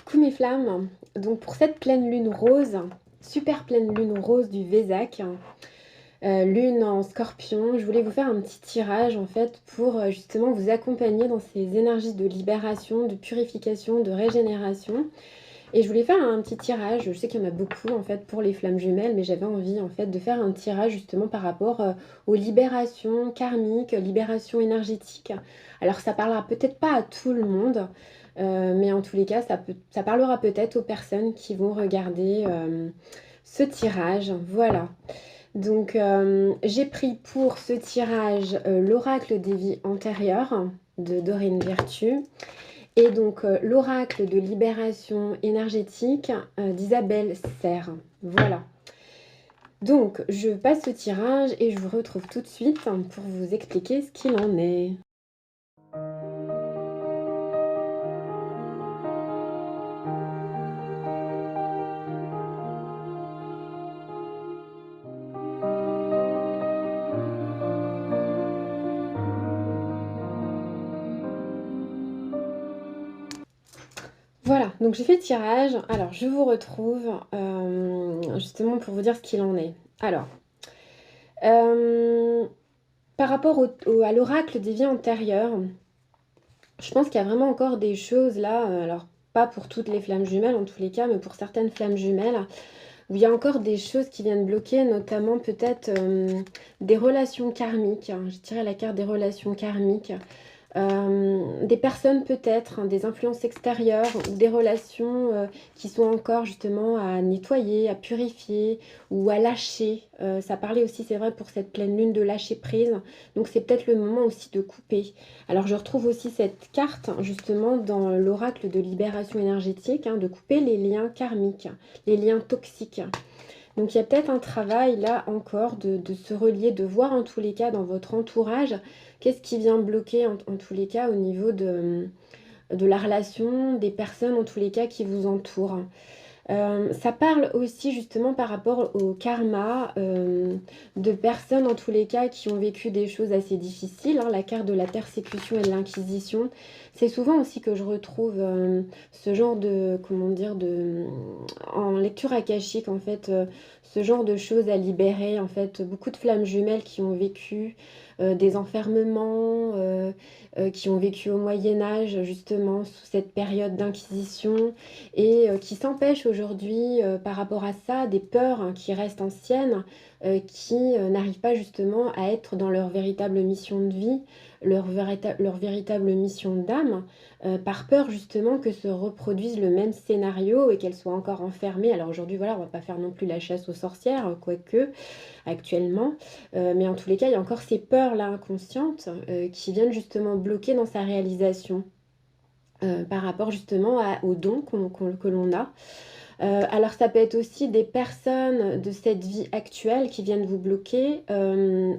Coucou mes flammes, donc pour cette pleine lune rose, super pleine lune rose du Vésac, lune en Scorpion, je voulais vous faire un petit tirage en fait pour justement vous accompagner dans ces énergies de libération, de purification, de régénération. Et je voulais faire un petit tirage, je sais qu'il y en a beaucoup en fait pour les flammes jumelles, mais j'avais envie en fait de faire un tirage justement par rapport aux libérations karmiques, libérations énergétiques. Alors ça parlera peut-être pas à tout le monde, mais en tous les cas ça parlera peut-être aux personnes qui vont regarder ce tirage. Voilà. Donc j'ai pris pour ce tirage l'oracle des vies antérieures de Doreen Virtue. Et donc, l'oracle de libération énergétique d'Isabelle Serre. Voilà. Donc, je passe ce tirage et je vous retrouve tout de suite pour vous expliquer ce qu'il en est. Voilà, donc j'ai fait le tirage. Alors, je vous retrouve justement pour vous dire ce qu'il en est. Alors, par rapport à l'oracle des vies antérieures, je pense qu'il y a vraiment encore des choses là, alors pas pour toutes les flammes jumelles en tous les cas, mais pour certaines flammes jumelles, où il y a encore des choses qui viennent bloquer, notamment peut-être des relations karmiques. Je dirais la carte des relations karmiques. Des personnes peut-être, hein, des influences extérieures ou des relations qui sont encore justement à nettoyer, à purifier ou à lâcher. Ça parlait aussi, c'est vrai, pour cette pleine lune de lâcher prise. Donc c'est peut-être le moment aussi de couper. Alors je retrouve aussi cette carte justement dans l'oracle de libération énergétique, hein, de couper les liens karmiques, les liens toxiques. Donc il y a peut-être un travail là encore de se relier, de voir en tous les cas dans votre entourage qu'est-ce qui vient bloquer en tous les cas au niveau de la relation, des personnes en tous les cas qui vous entourent. Ça parle aussi justement par rapport au karma de personnes en tous les cas qui ont vécu des choses assez difficiles, hein, la carte de la persécution et de l'inquisition. C'est souvent aussi que je retrouve ce genre de, comment dire, en lecture akashique en fait, ce genre de choses à libérer en fait, beaucoup de flammes jumelles qui ont vécu des enfermements, qui ont vécu au Moyen-Âge justement sous cette période d'inquisition et qui s'empêchent aujourd'hui par rapport à ça, des peurs hein, qui restent anciennes, qui n'arrivent pas justement à être dans leur véritable mission de vie, leur véritable mission d'âme, par peur justement que se reproduise le même scénario et qu'elles soient encore enfermées. Alors aujourd'hui, voilà, on va pas faire non plus la chasse aux sorcières, quoique actuellement, mais en tous les cas, il y a encore ces peurs-là inconscientes qui viennent justement bloquer dans sa réalisation. Par rapport justement aux dons que l'on a. Alors ça peut être aussi des personnes de cette vie actuelle qui viennent vous bloquer.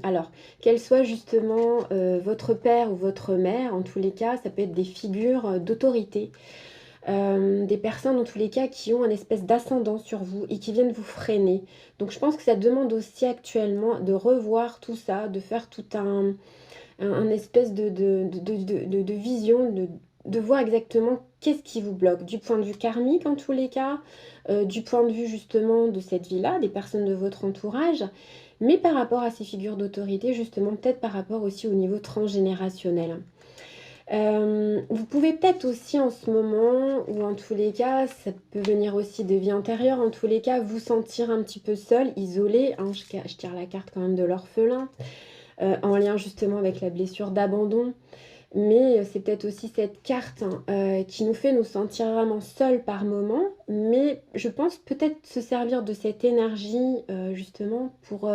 Alors qu'elles soient justement votre père ou votre mère, en tous les cas, ça peut être des figures d'autorité. Des personnes en tous les cas qui ont un espèce d'ascendant sur vous et qui viennent vous freiner. Donc je pense que ça demande aussi actuellement de revoir tout ça, de faire tout un espèce de vision, de voir exactement qu'est-ce qui vous bloque, du point de vue karmique en tous les cas, du point de vue justement de cette vie-là, des personnes de votre entourage, mais par rapport à ces figures d'autorité, justement peut-être par rapport aussi au niveau transgénérationnel. Vous pouvez peut-être aussi en ce moment, ou en tous les cas, ça peut venir aussi de vie antérieure, en tous les cas, vous sentir un petit peu seul, isolé, hein, je tire la carte quand même de l'orphelin, en lien justement avec la blessure d'abandon. Mais c'est peut-être aussi cette carte hein, qui nous fait nous sentir vraiment seuls par moment. Mais je pense peut-être se servir de cette énergie justement pour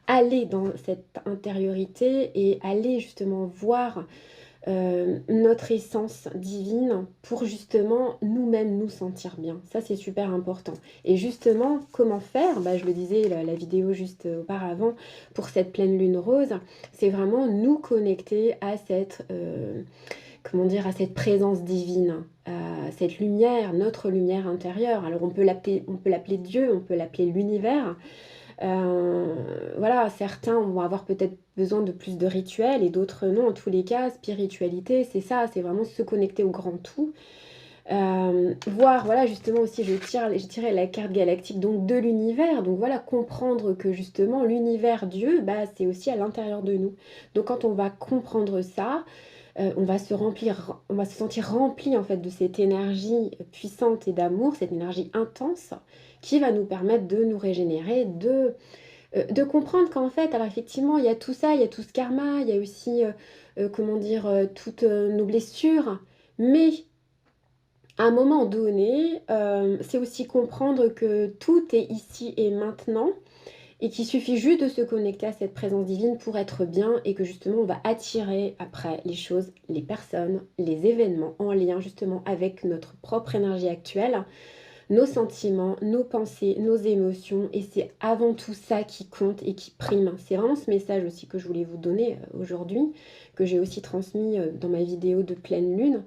aller dans cette intériorité et aller justement voir notre essence divine pour justement nous-mêmes nous sentir bien. Ça, c'est super important. Et justement, comment faire je le disais la vidéo juste auparavant, pour cette pleine lune rose, c'est vraiment nous connecter à cette, comment dire, à cette présence divine, à cette lumière, notre lumière intérieure. Alors, on peut l'appeler Dieu, on peut l'appeler l'univers. Voilà, certains vont avoir peut-être besoin de plus de rituels et d'autres non. En tous les cas, spiritualité, c'est ça, c'est vraiment se connecter au grand tout. Voir, voilà, justement aussi, j'ai tiré la carte galactique donc de l'univers. Donc voilà, comprendre que justement l'univers, Dieu, bah, c'est aussi à l'intérieur de nous. Donc quand on va comprendre ça, on va se sentir rempli en fait de cette énergie puissante et d'amour, cette énergie intense qui va nous permettre de nous régénérer, de comprendre qu'en fait, alors effectivement, il y a tout ça, il y a tout ce karma, il y a aussi, comment dire, toutes nos blessures, mais à un moment donné, c'est aussi comprendre que tout est ici et maintenant et qu'il suffit juste de se connecter à cette présence divine pour être bien et que justement on va attirer après les choses, les personnes, les événements en lien justement avec notre propre énergie actuelle, nos sentiments, nos pensées, nos émotions et c'est avant tout ça qui compte et qui prime. C'est vraiment ce message aussi que je voulais vous donner aujourd'hui, que j'ai aussi transmis dans ma vidéo de pleine lune.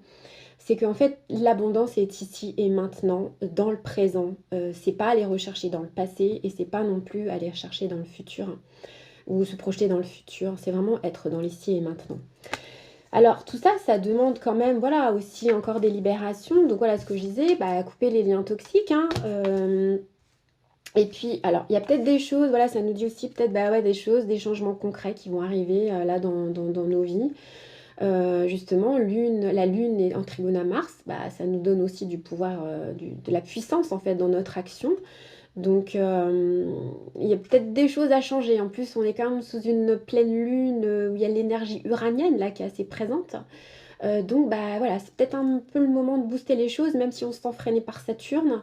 C'est qu'en fait, l'abondance est ici et maintenant, dans le présent. C'est pas aller rechercher dans le passé et c'est pas non plus aller chercher dans le futur ou se projeter dans le futur. C'est vraiment être dans l'ici et maintenant. Alors tout ça, ça demande quand même, voilà, aussi encore des libérations. Donc voilà ce que je disais, bah, couper les liens toxiques. Hein, et puis, alors, il y a peut-être des choses, voilà, ça nous dit aussi peut-être, bah ouais, des choses, des changements concrets qui vont arriver là dans nos vies. Justement, la lune est en trigone à Mars, bah, ça nous donne aussi du pouvoir, de la puissance en fait dans notre action. Donc il y a peut-être des choses à changer. En plus, on est quand même sous une pleine lune où il y a l'énergie uranienne là qui est assez présente. Donc bah voilà, c'est peut-être un peu le moment de booster les choses, même si on se sent freiné par Saturne.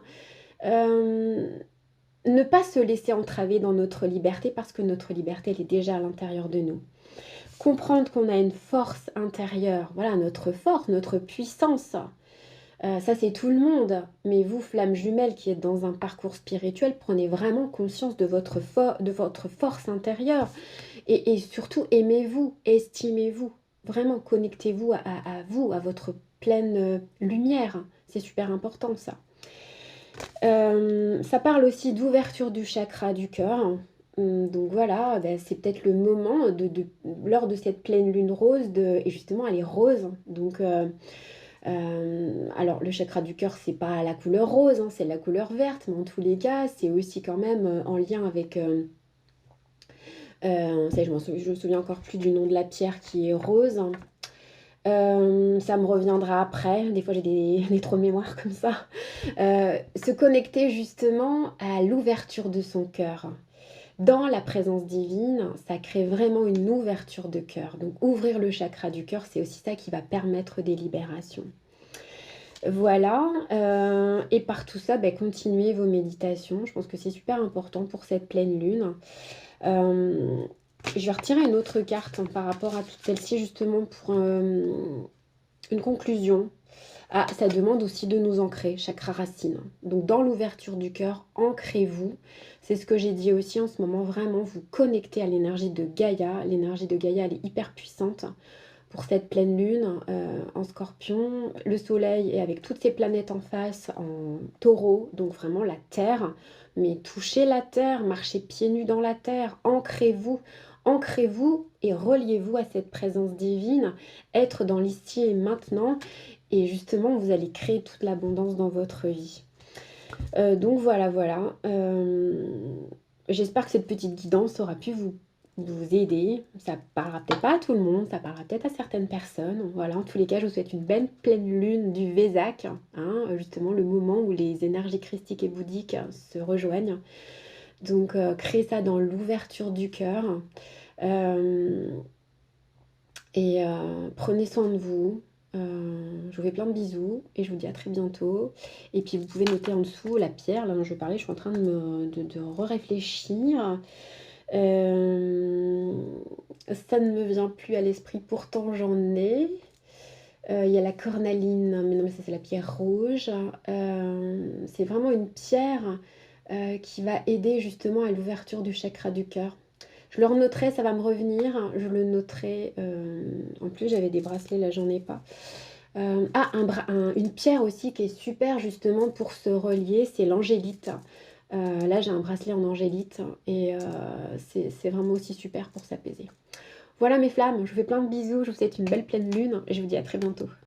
Euh, Ne pas se laisser entraver dans notre liberté parce que notre liberté elle est déjà à l'intérieur de nous. Comprendre qu'on a une force intérieure, voilà, notre force, notre puissance. Ça, c'est tout le monde. Mais vous, flamme jumelle qui êtes dans un parcours spirituel, prenez vraiment conscience de votre force intérieure. Et surtout, aimez-vous, estimez-vous. Vraiment, connectez-vous à vous, à votre pleine lumière. C'est super important, ça. Ça parle aussi d'ouverture du chakra du cœur. Donc voilà, ben, c'est peut-être le moment lors de cette pleine lune rose, et justement elle est rose. Donc, alors le chakra du cœur, c'est pas la couleur rose, hein, c'est la couleur verte, mais en tous les cas, c'est aussi quand même en lien avec. Ça, je me souviens encore plus du nom de la pierre qui est rose. Ça me reviendra après. Des fois, j'ai des trous de mémoire comme ça. Se connecter justement à l'ouverture de son cœur. Dans la présence divine, ça crée vraiment une ouverture de cœur. Donc, ouvrir le chakra du cœur, c'est aussi ça qui va permettre des libérations. Voilà. Et par tout ça, ben, continuez vos méditations. Je pense que c'est super important pour cette pleine lune. Je vais retirer une autre carte hein, par rapport à toutes celles-ci, justement pour une conclusion. Ah, ça demande aussi de nous ancrer, chakra racine. Donc dans l'ouverture du cœur, ancrez-vous. C'est ce que j'ai dit aussi en ce moment, vraiment vous connecter à l'énergie de Gaïa. L'énergie de Gaïa, elle est hyper puissante pour cette pleine lune en scorpion. Le soleil est avec toutes ses planètes en face en taureau, donc vraiment la terre. Mais touchez la terre, marchez pieds nus dans la terre, ancrez-vous. Ancrez-vous et reliez-vous à cette présence divine, être dans l'ici et maintenant. Et justement, vous allez créer toute l'abondance dans votre vie. Donc voilà, voilà. J'espère que cette petite guidance aura pu vous aider. Ça parlera peut-être pas à tout le monde, ça parlera peut-être à certaines personnes. Voilà, en tous les cas, je vous souhaite une belle pleine lune du Vésac, hein, justement le moment où les énergies christiques et bouddhiques se rejoignent. Donc, créez ça dans l'ouverture du cœur. Prenez soin de vous. Je vous fais plein de bisous et je vous dis à très bientôt. Et puis vous pouvez noter en dessous la pierre, là dont je parlais, je suis en train de réfléchir. Ça ne me vient plus à l'esprit, pourtant j'en ai. Il y a la cornaline, mais non, mais ça c'est la pierre rouge. C'est vraiment une pierre qui va aider justement à l'ouverture du chakra du cœur. Je le renoterai, ça va me revenir. Je le noterai. En plus, j'avais des bracelets, là, j'en ai pas. Une pierre aussi qui est super justement pour se relier, c'est l'angélite. Là, j'ai un bracelet en angélite et c'est vraiment aussi super pour s'apaiser. Voilà mes flammes, je vous fais plein de bisous, je vous souhaite une belle pleine lune et je vous dis à très bientôt.